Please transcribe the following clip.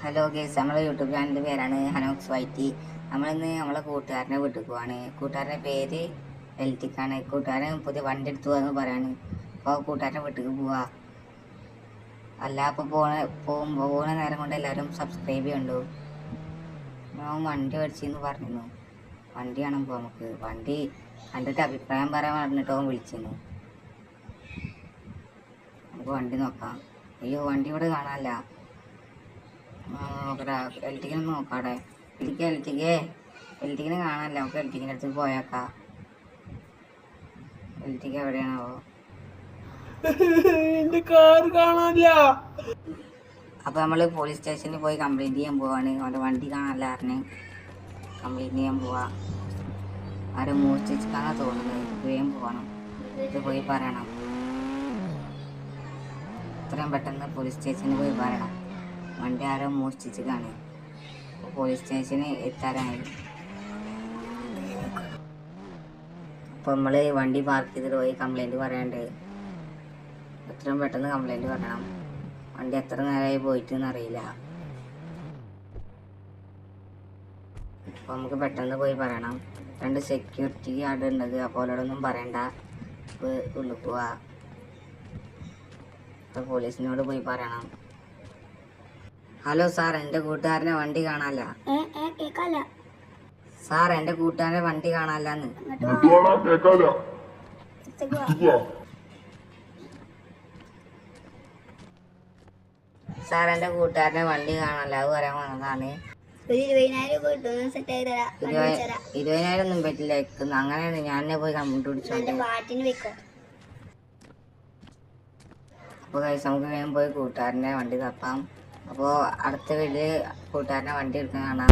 Hello guys, നമ്മളെ YouTube ചാനലിൻ്റെ പേരാണ് ഹനോക്സ് വൈറ്റി. നമ്മളിന്ന് നമ്മളെ കൂട്ടുകാരനെ വീട്ടിൽ പോവാണ്. കൂട്ടുകാരൻ്റെ പേര് എൽറ്റിക്കാണ്. കൂട്ടുകാരൻ പുതിയ വണ്ടി എടുത്തു എന്ന് പറയാണ്. അപ്പോൾ കൂട്ടുകാരൻ്റെ വീട്ടിൽ പോവാ. അല്ല അപ്പോൾ പോകുന്ന നേരം കൊണ്ട് എല്ലാവരും സബ്സ്ക്രൈബ് ചെയ്യണ്ടു. ഞാൻ വണ്ടി മേടിച്ചെന്ന് പറഞ്ഞിരുന്നു. വണ്ടി കാണാൻ പോവാം നമുക്ക്. വണ്ടി കണ്ടിട്ട് അഭിപ്രായം പറയാൻ പറഞ്ഞിട്ടോ വിളിച്ചിരുന്നു. നമുക്ക് വണ്ടി നോക്കാം. അയ്യോ, വണ്ടി ഇവിടെ കാണാനില്ല. നോക്കടാ, എൽറ്റിക്കിനെ നോക്കാടെ. എൽറ്റിക്കിനെ കാണാനല്ല. നമുക്ക് എൽറ്റിക്കിൻ്റെ അടുത്ത് പോയേക്കാം. എൽറ്റിക്ക് എവിടെയാണാവോ? എന്റെ കാർ കാണാനില്ല. അപ്പൊ നമ്മള് പോലീസ് സ്റ്റേഷനിൽ പോയി കംപ്ലൈന്റ് ചെയ്യാൻ പോവാണ്. അവന്റെ വണ്ടി കാണാനല്ല അറിഞ്ഞ് കംപ്ലൈന്റ് ചെയ്യാൻ പോവാ. ആരെ മോഷ്ടിച്ചാന്നാ തോന്നുന്നത്. വേഗം പോകണം. ഇത് പോയി പറയണം. എത്രയും പെട്ടെന്ന് പോലീസ് സ്റ്റേഷനിൽ പോയി പറയണം. വണ്ടി ആരോ മോഷ്ടിച്ച് കാണും. പോലീസ് സ്റ്റേഷനിൽ എത്താറായി. അപ്പോൾ നമ്മൾ വണ്ടി പാർക്ക് ചെയ്തിട്ട് പോയി കംപ്ലൈൻറ്റ് പറയാണ്ട്. എത്രയും പെട്ടെന്ന് കംപ്ലൈൻറ്റ് പറയണം. വണ്ടി എത്ര നേരമായി പോയിട്ടെന്ന് അറിയില്ല. അപ്പോൾ നമുക്ക് പെട്ടെന്ന് പോയി പറയണം. 2 സെക്യൂരിറ്റി ഗാർഡ് ഉണ്ടത്. അപ്പോൾ അവരോടൊന്നും പറയണ്ട. ഉള്ളിൽ പോവാ. അപ്പോൾ പോലീസിനോട് പോയി പറയണം. ഹലോ സാർ, എൻ്റെ കൂട്ടുകാരനെ വണ്ടി കാണാല്ല. സാർ, എൻ്റെ കൂട്ടുകാരനെ വണ്ടി കാണാല്ലെന്ന്. സാർ, എൻ്റെ കൂട്ടുകാരനെ വണ്ടി കാണാല്ല. അത് പറയാൻ വന്നതാണ്. 20,000 ഒന്നും പറ്റില്ല. അങ്ങനെയാണ് ഞാൻ പോയി കമ്പ്യൂട്ടർ പിടിച്ചോണ്ട്. അപ്പോൾ കഴിച്ച് നമുക്ക് വേഗം പോയി കൂട്ടുകാരൻ്റെ വണ്ടി തപ്പാം. അപ്പോൾ അടുത്ത വീട്ടിൽ കൂട്ടുകാരൻ്റെ വണ്ടി എടുക്കാൻ കാണാം.